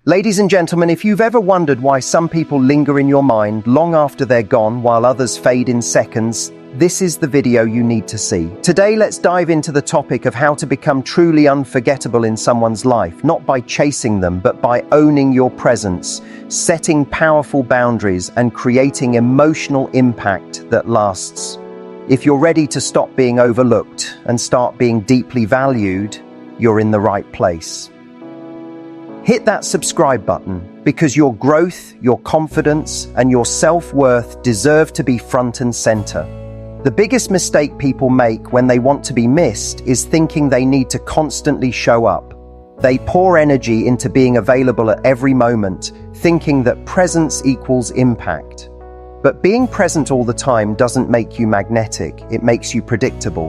Ladies and gentlemen, if you've ever wondered why some people linger in your mind long after they're gone while others fade in seconds, this is the video you need to see. Today, let's dive into the topic of how to become truly unforgettable in someone's life, not by chasing them, but by owning your presence, setting powerful boundaries, and creating emotional impact that lasts. If you're ready to stop being overlooked and start being deeply valued, you're in the right place. Hit that subscribe button because your growth, your confidence, and your self-worth deserve to be front and center. The biggest mistake people make when they want to be missed is thinking they need to constantly show up. They pour energy into being available at every moment, thinking that presence equals impact. But being present all the time doesn't make you magnetic, it makes you predictable.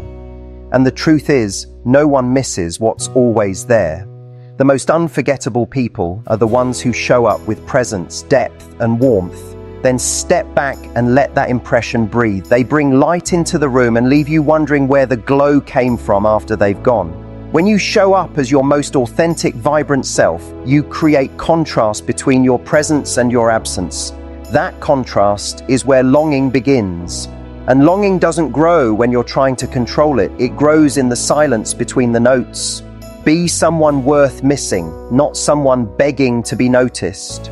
And the truth is, no one misses what's always there. The most unforgettable people are the ones who show up with presence, depth, and warmth. Then step back and let that impression breathe. They bring light into the room and leave you wondering where the glow came from after they've gone. When you show up as your most authentic, vibrant self, you create contrast between your presence and your absence. That contrast is where longing begins. And longing doesn't grow when you're trying to control it. It grows in the silence between the notes. Be someone worth missing, not someone begging to be noticed.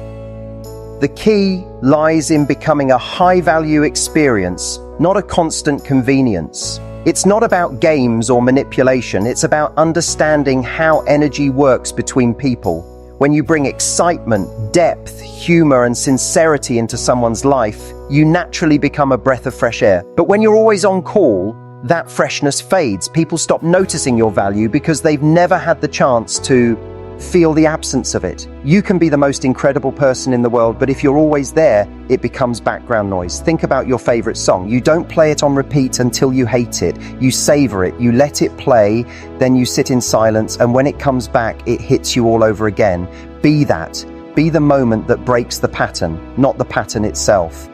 The key lies in becoming a high-value experience, not a constant convenience. It's not about games or manipulation, it's about understanding how energy works between people. When you bring excitement, depth, humor, and sincerity into someone's life, you naturally become a breath of fresh air. But when you're always on call, that freshness fades. People stop noticing your value because they've never had the chance to feel the absence of it. You can be the most incredible person in the world, but if you're always there, it becomes background noise. Think about your favorite song. You don't play it on repeat until you hate it. You savor it, you let it play, then you sit in silence, and when it comes back, it hits you all over again. Be that. Be the moment that breaks the pattern, not the pattern itself.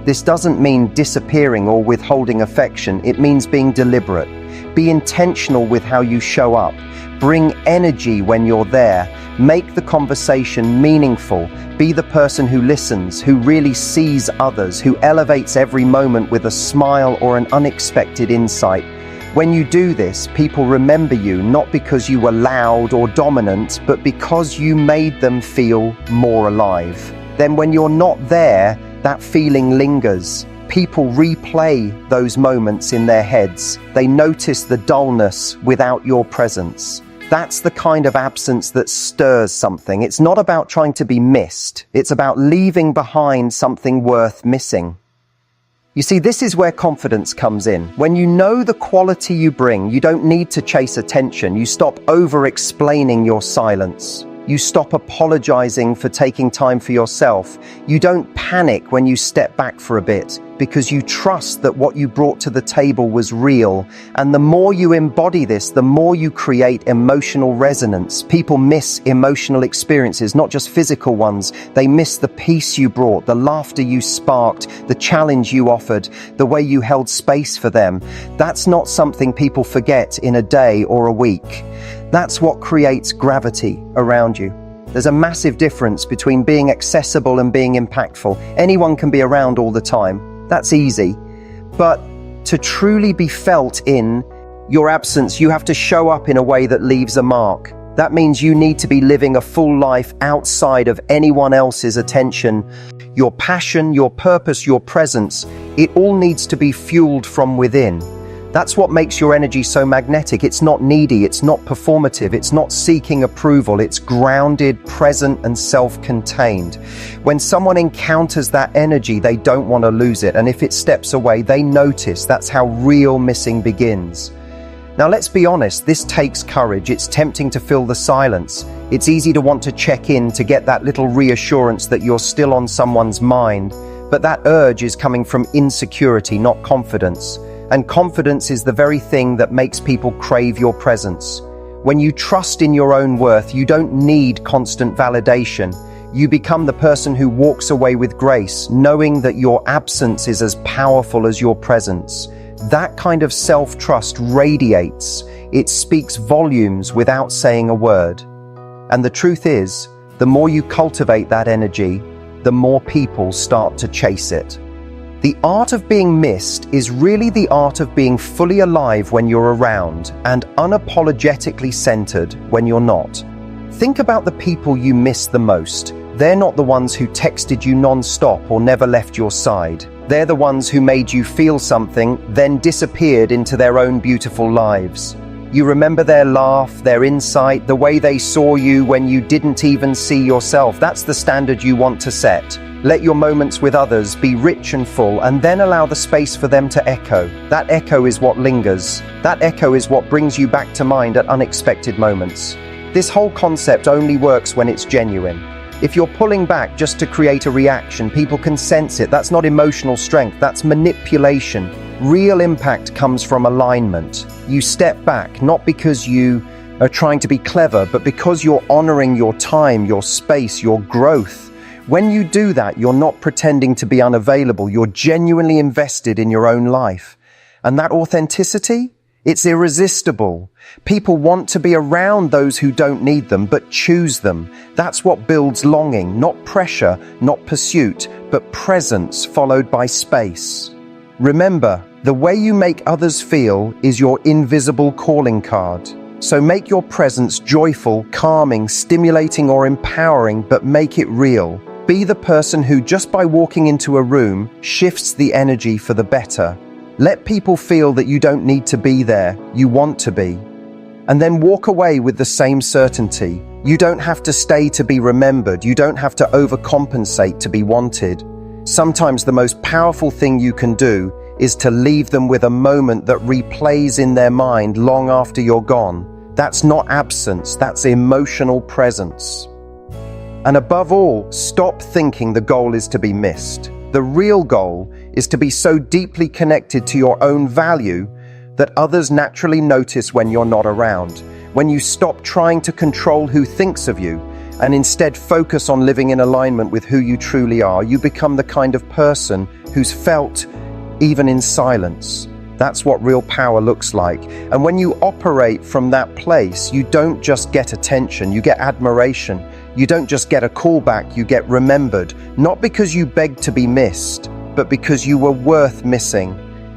This doesn't mean disappearing or withholding affection. It means being deliberate. Be intentional with how you show up. Bring energy when you're there. Make the conversation meaningful. Be the person who listens, who really sees others, who elevates every moment with a smile or an unexpected insight. When you do this, people remember you not because you were loud or dominant, but because you made them feel more alive. Then when you're not there, that feeling lingers. People replay those moments in their heads. They notice the dullness without your presence. That's the kind of absence that stirs something. It's not about trying to be missed. It's about leaving behind something worth missing. You see, this is where confidence comes in. When you know the quality you bring, you don't need to chase attention. You stop over-explaining your silence. You stop apologizing for taking time for yourself. You don't panic when you step back for a bit because you trust that what you brought to the table was real. And the more you embody this, the more you create emotional resonance. People miss emotional experiences, not just physical ones. They miss the peace you brought, the laughter you sparked, the challenge you offered, the way you held space for them. That's not something people forget in a day or a week. That's what creates gravity around you. There's a massive difference between being accessible and being impactful. Anyone can be around all the time. That's easy. But to truly be felt in your absence, you have to show up in a way that leaves a mark. That means you need to be living a full life outside of anyone else's attention. Your passion, your purpose, your presence, it all needs to be fueled from within. That's what makes your energy so magnetic. It's not needy, it's not performative, it's not seeking approval, it's grounded, present, and self-contained. When someone encounters that energy, they don't want to lose it, and if it steps away, they notice. That's how real missing begins. Now let's be honest, this takes courage. It's tempting to fill the silence. It's easy to want to check in to get that little reassurance that you're still on someone's mind, but that urge is coming from insecurity, not confidence. And confidence is the very thing that makes people crave your presence. When you trust in your own worth, you don't need constant validation. You become the person who walks away with grace, knowing that your absence is as powerful as your presence. That kind of self-trust radiates. It speaks volumes without saying a word. And the truth is, The more you cultivate that energy, the more people start to chase it. The art of being missed is really the art of being fully alive when you're around and unapologetically centered when you're not. Think about the people you miss the most. They're not the ones who texted you non-stop or never left your side. They're the ones who made you feel something, then disappeared into their own beautiful lives. You remember their laugh, their insight, the way they saw you when you didn't even see yourself. That's the standard you want to set. Let your moments with others be rich and full, and then allow the space for them to echo. That echo is what lingers. That echo is what brings you back to mind at unexpected moments. This whole concept only works when it's genuine. If you're pulling back just to create a reaction, people can sense it. That's not emotional strength, that's manipulation. Real impact comes from alignment. You step back, not because you are trying to be clever, but because you're honoring your time, your space, your growth. When you do that, you're not pretending to be unavailable. You're genuinely invested in your own life. And that authenticity, it's irresistible. People want to be around those who don't need them, but choose them. That's what builds longing, not pressure, not pursuit, but presence followed by space. Remember, the way you make others feel is your invisible calling card. So make your presence joyful, calming, stimulating, or empowering, but make it real. Be the person who, just by walking into a room, shifts the energy for the better. Let people feel that you don't need to be there, you want to be. And then walk away with the same certainty. You don't have to stay to be remembered. You don't have to overcompensate to be wanted. Sometimes the most powerful thing you can do is to leave them with a moment that replays in their mind long after you're gone. That's not absence, that's emotional presence. And above all, stop thinking the goal is to be missed. The real goal is to be so deeply connected to your own value that others naturally notice when you're not around. When you stop trying to control who thinks of you and instead focus on living in alignment with who you truly are, you become the kind of person who's felt even in silence. That's what real power looks like. And when you operate from that place, you don't just get attention, you get admiration. You don't just get a callback, you get remembered. Not because you begged to be missed, but because you were worth missing.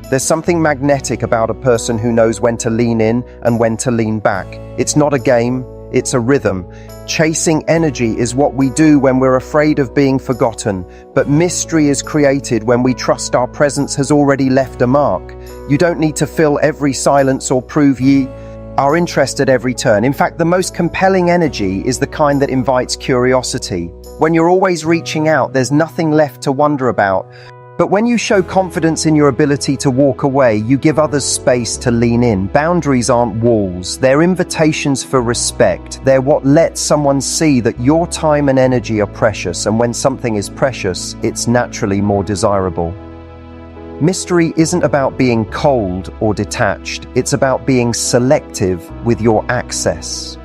There's something magnetic about a person who knows when to lean in and when to lean back. It's not a game, it's a rhythm. Chasing energy is what we do when we're afraid of being forgotten, but mystery is created when we trust our presence has already left a mark. You don't need to fill every silence or prove ye are interested at every turn. In fact, the most compelling energy is the kind that invites curiosity. When you're always reaching out, there's nothing left to wonder about. But when you show confidence in your ability to walk away, you give others space to lean in. Boundaries aren't walls, they're invitations for respect. They're what lets someone see that your time and energy are precious, and when something is precious, it's naturally more desirable. Mystery isn't about being cold or detached, it's about being selective with your access.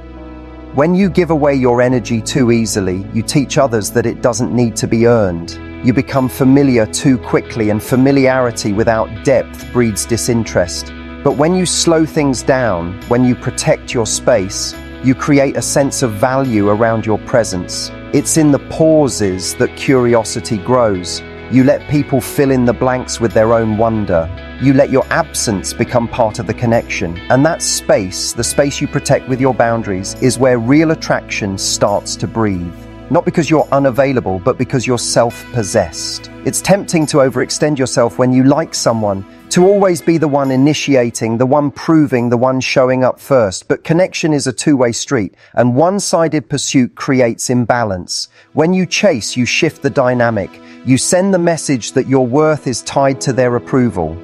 When you give away your energy too easily, you teach others that it doesn't need to be earned. You become familiar too quickly, and familiarity without depth breeds disinterest. But when you slow things down, when you protect your space, you create a sense of value around your presence. It's in the pauses that curiosity grows. You let people fill in the blanks with their own wonder. You let your absence become part of the connection. And that space, the space you protect with your boundaries, is where real attraction starts to breathe. Not because you're unavailable, but because you're self-possessed. It's tempting to overextend yourself when you like someone, to always be the one initiating, the one proving, the one showing up first. But connection is a two-way street, and one-sided pursuit creates imbalance. When you chase, you shift the dynamic. You send the message that your worth is tied to their approval,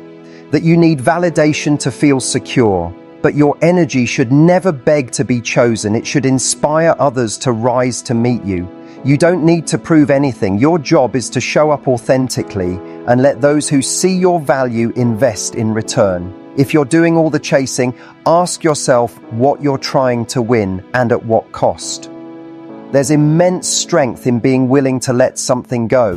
that you need validation to feel secure. But your energy should never beg to be chosen. It should inspire others to rise to meet you. You don't need to prove anything. Your job is to show up authentically and let those who see your value invest in return. If you're doing all the chasing, ask yourself what you're trying to win and at what cost. There's immense strength in being willing to let something go.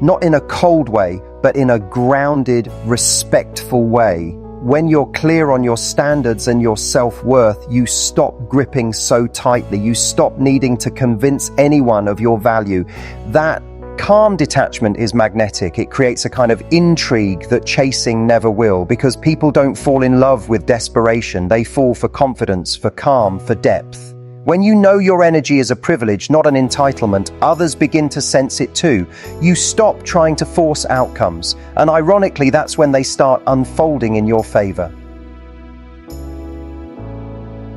Not in a cold way, but in a grounded, respectful way. When you're clear on your standards and your self-worth, you stop gripping so tightly. You stop needing to convince anyone of your value. That calm detachment is magnetic. It creates a kind of intrigue that chasing never will, because people don't fall in love with desperation. They fall for confidence, for calm, for depth. When you know your energy is a privilege, not an entitlement, others begin to sense it too. You stop trying to force outcomes, and ironically, that's when they start unfolding in your favor.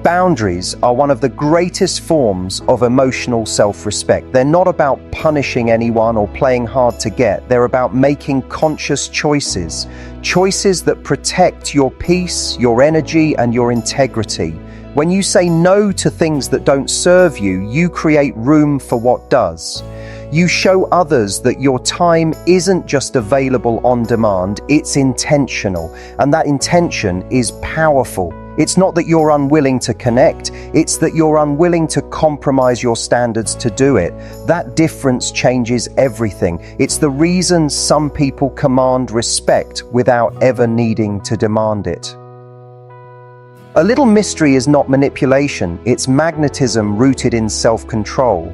Boundaries are one of the greatest forms of emotional self-respect. They're not about punishing anyone or playing hard to get. They're about making conscious choices. Choices that protect your peace, your energy, and your integrity. When you say no to things that don't serve you, you create room for what does. You show others that your time isn't just available on demand, it's intentional. And that intention is powerful. It's not that you're unwilling to connect, it's that you're unwilling to compromise your standards to do it. That difference changes everything. It's the reason some people command respect without ever needing to demand it. A little mystery is not manipulation, it's magnetism rooted in self-control.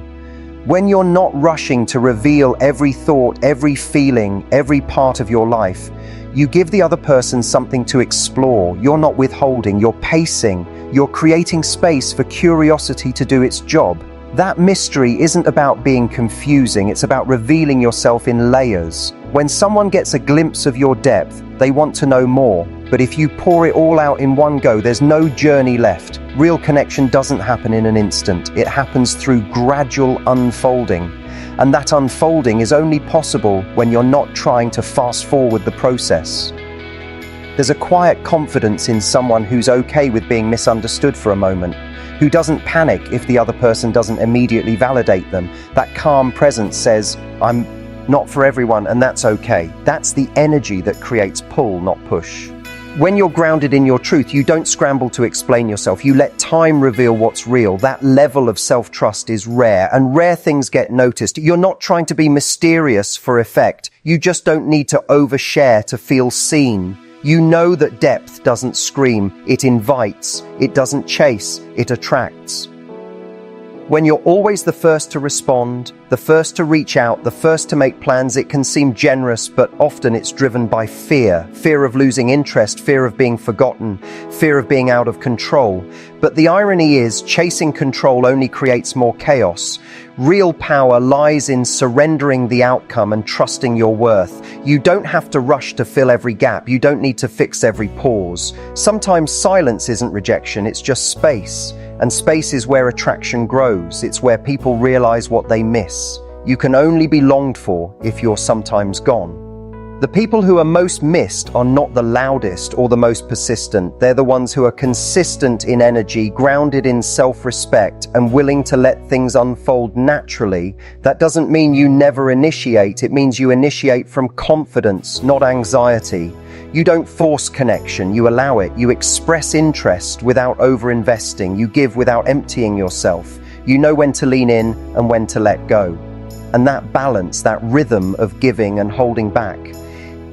When you're not rushing to reveal every thought, every feeling, every part of your life, you give the other person something to explore. You're not withholding, you're pacing, you're creating space for curiosity to do its job. That mystery isn't about being confusing, it's about revealing yourself in layers. When someone gets a glimpse of your depth, they want to know more. But if you pour it all out in one go, there's no journey left. Real connection doesn't happen in an instant. It happens through gradual unfolding. And that unfolding is only possible when you're not trying to fast forward the process. There's a quiet confidence in someone who's okay with being misunderstood for a moment, who doesn't panic if the other person doesn't immediately validate them. That calm presence says, I'm not for everyone, and that's okay. That's the energy that creates pull, not push. When you're grounded in your truth, you don't scramble to explain yourself. You let time reveal what's real. That level of self-trust is rare, and rare things get noticed. You're not trying to be mysterious for effect. You just don't need to overshare to feel seen. You know that depth doesn't scream, it invites. It doesn't chase, it attracts. When you're always the first to respond, the first to reach out, the first to make plans, it can seem generous, but often it's driven by fear. Fear of losing interest, fear of being forgotten, fear of being out of control. But the irony is, chasing control only creates more chaos. Real power lies in surrendering the outcome and trusting your worth. You don't have to rush to fill every gap. You don't need to fix every pause. Sometimes silence isn't rejection, it's just space. And space is where attraction grows. It's where people realize what they miss. You can only be longed for if you're sometimes gone. The people who are most missed are not the loudest or the most persistent. They're the ones who are consistent in energy, grounded in self-respect, and willing to let things unfold naturally. That doesn't mean you never initiate. It means you initiate from confidence, not anxiety. You don't force connection, you allow it. You express interest without over-investing. You give without emptying yourself. You know when to lean in and when to let go. And that balance, that rhythm of giving and holding back,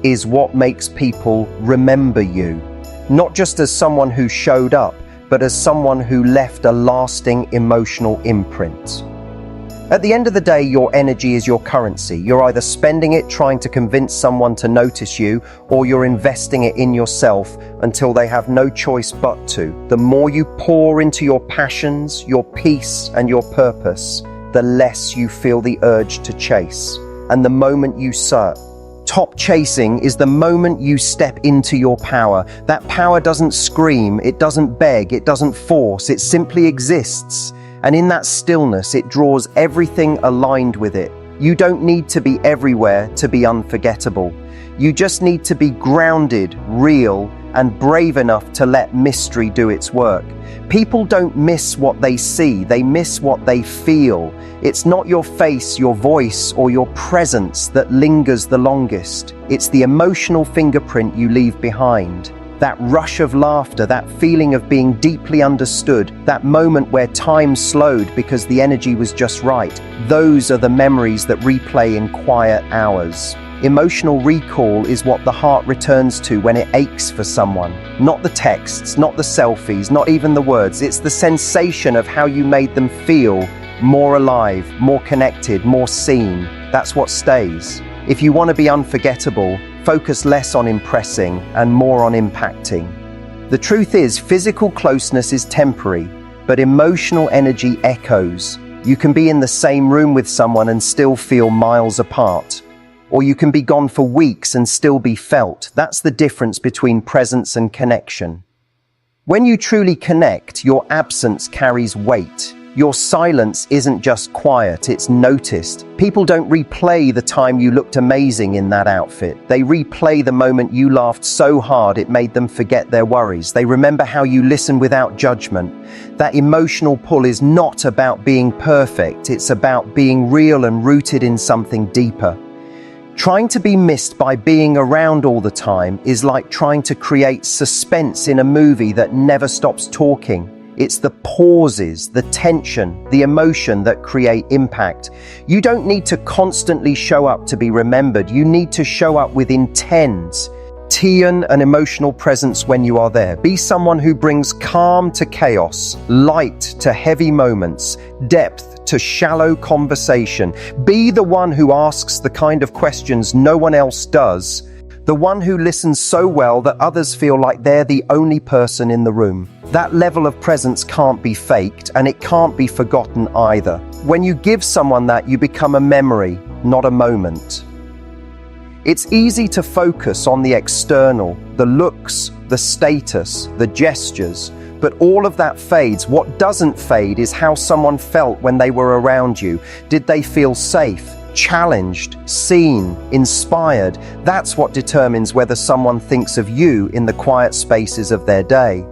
is what makes people remember you. Not just as someone who showed up, but as someone who left a lasting emotional imprint. At the end of the day, your energy is your currency. You're either spending it trying to convince someone to notice you, or you're investing it in yourself until they have no choice but to. The more you pour into your passions, your peace, and your purpose, the less you feel the urge to chase. And the moment you stop chasing is the moment you step into your power. That power doesn't scream, it doesn't beg, it doesn't force, it simply exists. And in that stillness, it draws everything aligned with it. You don't need to be everywhere to be unforgettable. You just need to be grounded, real, and brave enough to let mystery do its work. People don't miss what they see, they miss what they feel. It's not your face, your voice, or your presence that lingers the longest. It's the emotional fingerprint you leave behind. That rush of laughter, that feeling of being deeply understood, that moment where time slowed because the energy was just right. Those are the memories that replay in quiet hours. Emotional recall is what the heart returns to when it aches for someone. Not the texts, not the selfies, not even the words. It's the sensation of how you made them feel more alive, more connected, more seen. That's what stays. If you want to be unforgettable, focus less on impressing and more on impacting. The truth is, physical closeness is temporary, but emotional energy echoes. You can be in the same room with someone and still feel miles apart. Or you can be gone for weeks and still be felt. That's the difference between presence and connection. When you truly connect, your absence carries weight. Your silence isn't just quiet, it's noticed. People don't replay the time you looked amazing in that outfit. They replay the moment you laughed so hard it made them forget their worries. They remember how you listened without judgment. That emotional pull is not about being perfect, it's about being real and rooted in something deeper. Trying to be missed by being around all the time is like trying to create suspense in a movie that never stops talking. It's the pauses, the tension, the emotion that create impact. You don't need to constantly show up to be remembered. You need to show up with intent. Tune an emotional presence when you are there. Be someone who brings calm to chaos, light to heavy moments, depth to shallow conversation. Be the one who asks the kind of questions no one else does. The one who listens so well that others feel like they're the only person in the room. That level of presence can't be faked, and it can't be forgotten either. When you give someone that, you become a memory, not a moment. It's easy to focus on the external, the looks, the status, the gestures, but all of that fades. What doesn't fade is how someone felt when they were around you. Did they feel safe, challenged, seen, inspired? That's what determines whether someone thinks of you in the quiet spaces of their day.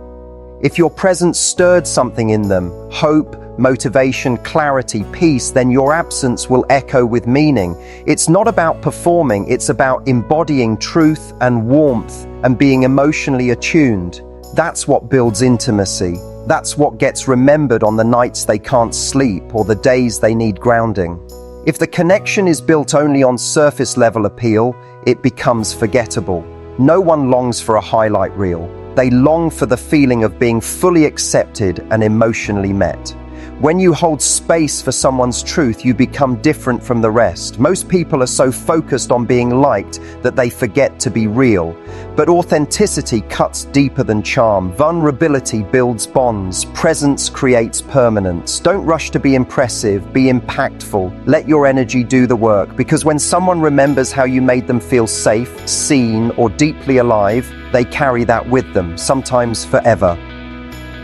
If your presence stirred something in them, hope, motivation, clarity, peace, then your absence will echo with meaning. It's not about performing, it's about embodying truth and warmth and being emotionally attuned. That's what builds intimacy. That's what gets remembered on the nights they can't sleep or the days they need grounding. If the connection is built only on surface level appeal, it becomes forgettable. No one longs for a highlight reel. They long for the feeling of being fully accepted and emotionally met. When you hold space for someone's truth, you become different from the rest. Most people are so focused on being liked that they forget to be real. But authenticity cuts deeper than charm. Vulnerability builds bonds. Presence creates permanence. Don't rush to be impressive, be impactful. Let your energy do the work, because when someone remembers how you made them feel safe, seen, or deeply alive, they carry that with them, sometimes forever.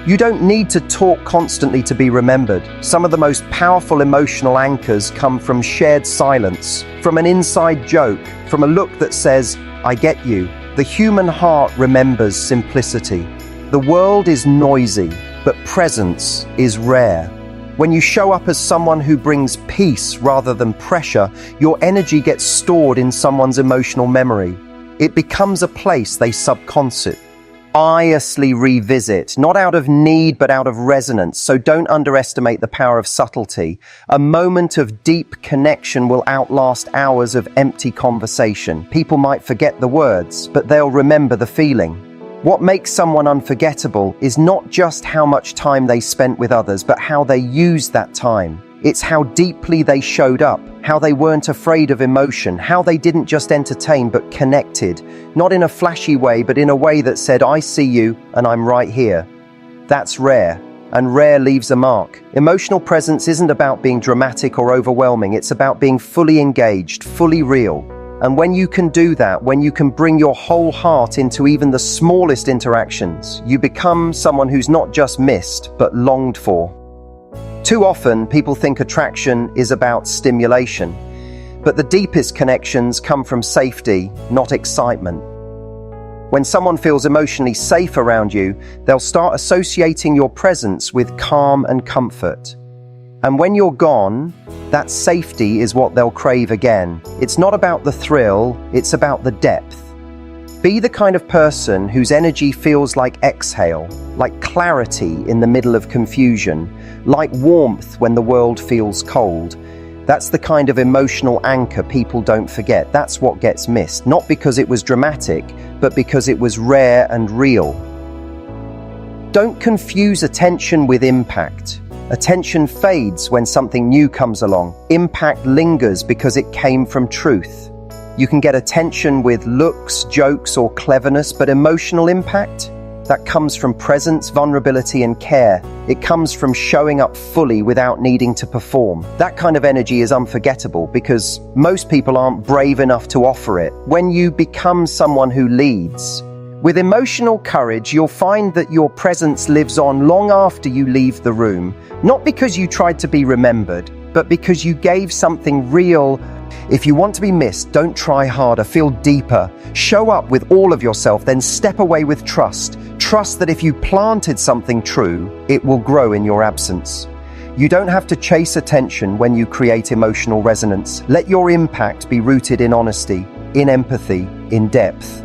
You don't need to talk constantly to be remembered. Some of the most powerful emotional anchors come from shared silence, from an inside joke, from a look that says, "I get you." The human heart remembers simplicity. The world is noisy, but presence is rare. When you show up as someone who brings peace rather than pressure, your energy gets stored in someone's emotional memory. It becomes a place they subconsciously revisit, not out of need but out of resonance, so don't underestimate the power of subtlety. A moment of deep connection will outlast hours of empty conversation. People might forget the words, but they'll remember the feeling. What makes someone unforgettable is not just how much time they spent with others, but how they used that time. It's how deeply they showed up, how they weren't afraid of emotion, how they didn't just entertain but connected, not in a flashy way, but in a way that said, "I see you and I'm right here." That's rare, and rare leaves a mark. Emotional presence isn't about being dramatic or overwhelming, it's about being fully engaged, fully real. And when you can do that, when you can bring your whole heart into even the smallest interactions, you become someone who's not just missed, but longed for. Too often, people think attraction is about stimulation, but the deepest connections come from safety, not excitement. When someone feels emotionally safe around you, they'll start associating your presence with calm and comfort. And when you're gone, that safety is what they'll crave again. It's not about the thrill, it's about the depth. Be the kind of person whose energy feels like exhale, like clarity in the middle of confusion, like warmth when the world feels cold. That's the kind of emotional anchor people don't forget. That's what gets missed, not because it was dramatic, but because it was rare and real. Don't confuse attention with impact. Attention fades when something new comes along. Impact lingers because it came from truth. You can get attention with looks, jokes, or cleverness, but emotional impact? That comes from presence, vulnerability, and care. It comes from showing up fully without needing to perform. That kind of energy is unforgettable because most people aren't brave enough to offer it. When you become someone who leads, with emotional courage, you'll find that your presence lives on long after you leave the room, not because you tried to be remembered, but because you gave something real. If you want to be missed, don't try harder, feel deeper. Show up with all of yourself, then step away with trust. Trust that if you planted something true, it will grow in your absence. You don't have to chase attention when you create emotional resonance. Let your impact be rooted in honesty, in empathy, in depth.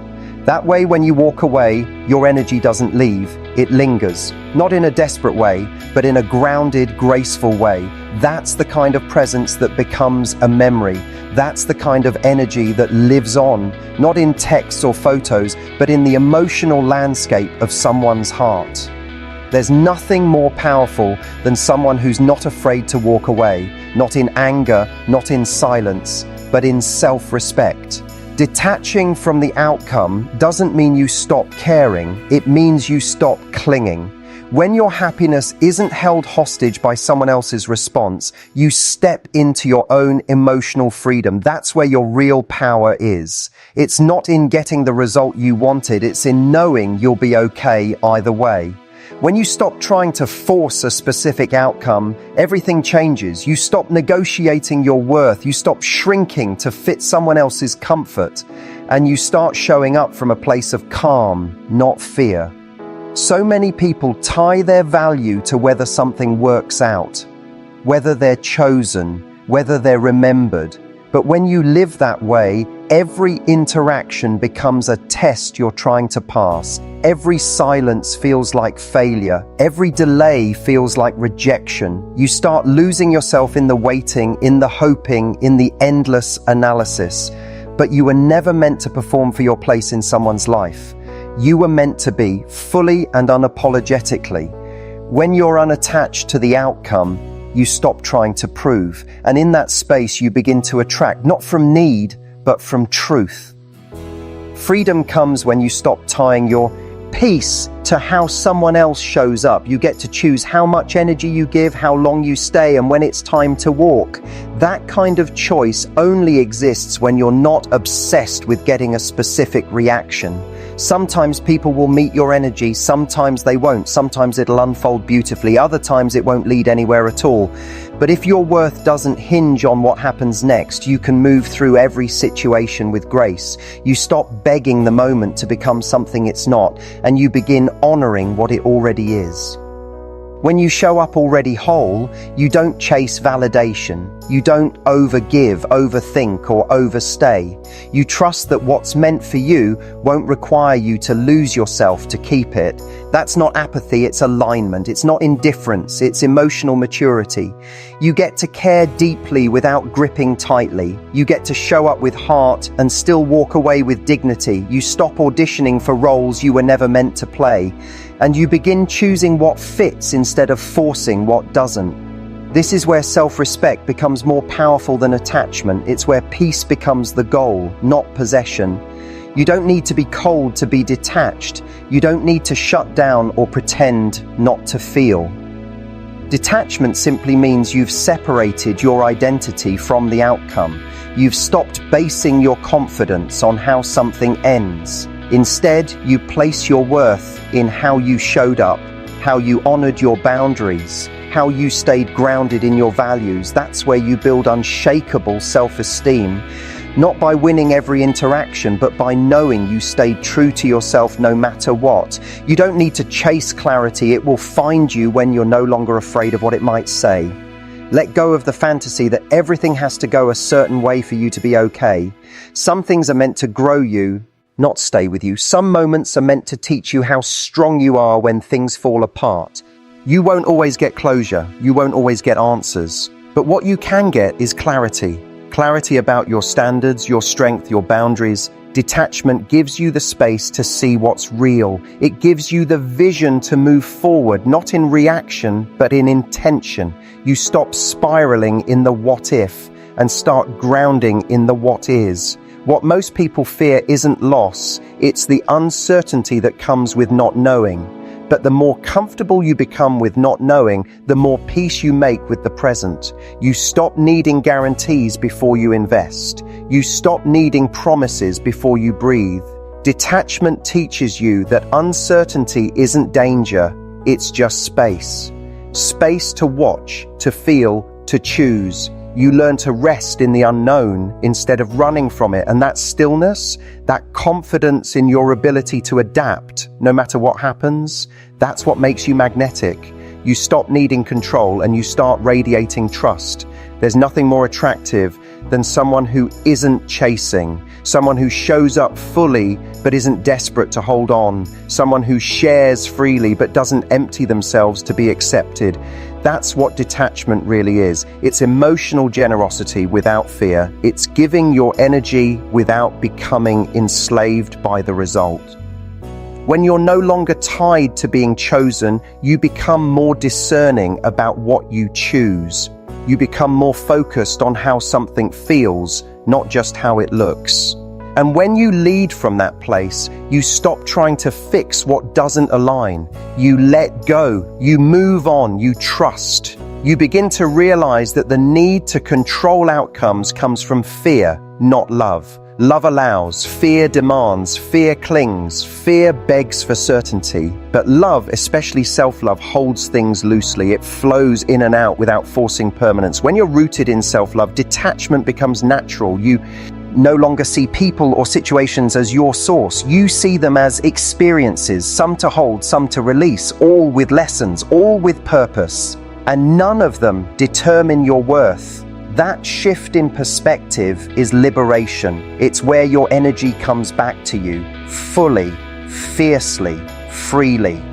That way, when you walk away, your energy doesn't leave, it lingers. Not in a desperate way, but in a grounded, graceful way. That's the kind of presence that becomes a memory. That's the kind of energy that lives on, not in texts or photos, but in the emotional landscape of someone's heart. There's nothing more powerful than someone who's not afraid to walk away, not in anger, not in silence, but in self-respect. Detaching from the outcome doesn't mean you stop caring, it means you stop clinging. When your happiness isn't held hostage by someone else's response, you step into your own emotional freedom. That's where your real power is. It's not in getting the result you wanted, it's in knowing you'll be okay either way. When you stop trying to force a specific outcome, everything changes. You stop negotiating your worth, you stop shrinking to fit someone else's comfort, and you start showing up from a place of calm, not fear. So many people tie their value to whether something works out, whether they're chosen, whether they're remembered. But when you live that way, every interaction becomes a test you're trying to pass. Every silence feels like failure. Every delay feels like rejection. You start losing yourself in the waiting, in the hoping, in the endless analysis. But you were never meant to perform for your place in someone's life. You were meant to be fully and unapologetically. When you're unattached to the outcome, you stop trying to prove. And in that space, you begin to attract, not from need, but from truth. Freedom comes when you stop tying your peace to how someone else shows up. You get to choose how much energy you give, how long you stay, and when it's time to walk. That kind of choice only exists when you're not obsessed with getting a specific reaction. Sometimes people will meet your energy, sometimes they won't. Sometimes it'll unfold beautifully, other times it won't lead anywhere at all. But if your worth doesn't hinge on what happens next, you can move through every situation with grace. You stop begging the moment to become something it's not, and you begin honoring what it already is. When you show up already whole, you don't chase validation. You don't overgive, overthink, or overstay. You trust that what's meant for you won't require you to lose yourself to keep it. That's not apathy, it's alignment. It's not indifference, it's emotional maturity. You get to care deeply without gripping tightly. You get to show up with heart and still walk away with dignity. You stop auditioning for roles you were never meant to play. And you begin choosing what fits instead of forcing what doesn't. This is where self-respect becomes more powerful than attachment. It's where peace becomes the goal, not possession. You don't need to be cold to be detached. You don't need to shut down or pretend not to feel. Detachment simply means you've separated your identity from the outcome. You've stopped basing your confidence on how something ends. Instead, you place your worth in how you showed up, how you honored your boundaries, how you stayed grounded in your values. That's where you build unshakable self-esteem, not by winning every interaction, but by knowing you stayed true to yourself no matter what. You don't need to chase clarity. It will find you when you're no longer afraid of what it might say. Let go of the fantasy that everything has to go a certain way for you to be okay. Some things are meant to grow you, not stay with you. Some moments are meant to teach you how strong you are when things fall apart. You won't always get closure. You won't always get answers. But what you can get is clarity. Clarity about your standards, your strength, your boundaries. Detachment gives you the space to see what's real. It gives you the vision to move forward, not in reaction, but in intention. You stop spiraling in the what if and start grounding in the what is. What most people fear isn't loss, it's the uncertainty that comes with not knowing. But the more comfortable you become with not knowing, the more peace you make with the present. You stop needing guarantees before you invest. You stop needing promises before you breathe. Detachment teaches you that uncertainty isn't danger, it's just space. Space to watch, to feel, to choose. You learn to rest in the unknown instead of running from it. And that stillness, that confidence in your ability to adapt, no matter what happens, that's what makes you magnetic. You stop needing control and you start radiating trust. There's nothing more attractive than someone who isn't chasing, someone who shows up fully but isn't desperate to hold on, someone who shares freely but doesn't empty themselves to be accepted. That's what detachment really is. It's emotional generosity without fear. It's giving your energy without becoming enslaved by the result. When you're no longer tied to being chosen, you become more discerning about what you choose. You become more focused on how something feels, not just how it looks. And when you lead from that place, you stop trying to fix what doesn't align. You let go, you move on, you trust. You begin to realize that the need to control outcomes comes from fear, not love. Love allows, fear demands, fear clings, fear begs for certainty. But love, especially self-love, holds things loosely. It flows in and out without forcing permanence. When you're rooted in self-love, detachment becomes natural. You no longer see people or situations as your source. You see them as experiences, some to hold, some to release, all with lessons, all with purpose. And none of them determine your worth. That shift in perspective is liberation. It's where your energy comes back to you, fully, fiercely, freely.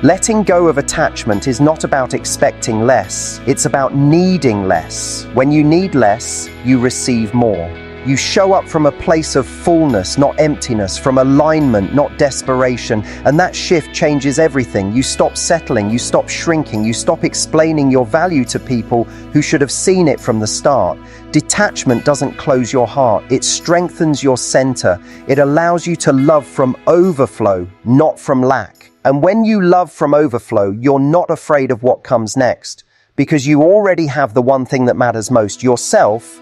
Letting go of attachment is not about expecting less, it's about needing less. When you need less, you receive more. You show up from a place of fullness, not emptiness, from alignment, not desperation. And that shift changes everything. You stop settling, you stop shrinking, you stop explaining your value to people who should have seen it from the start. Detachment doesn't close your heart, it strengthens your center. It allows you to love from overflow, not from lack. And when you love from overflow, you're not afraid of what comes next, because you already have the one thing that matters most, yourself,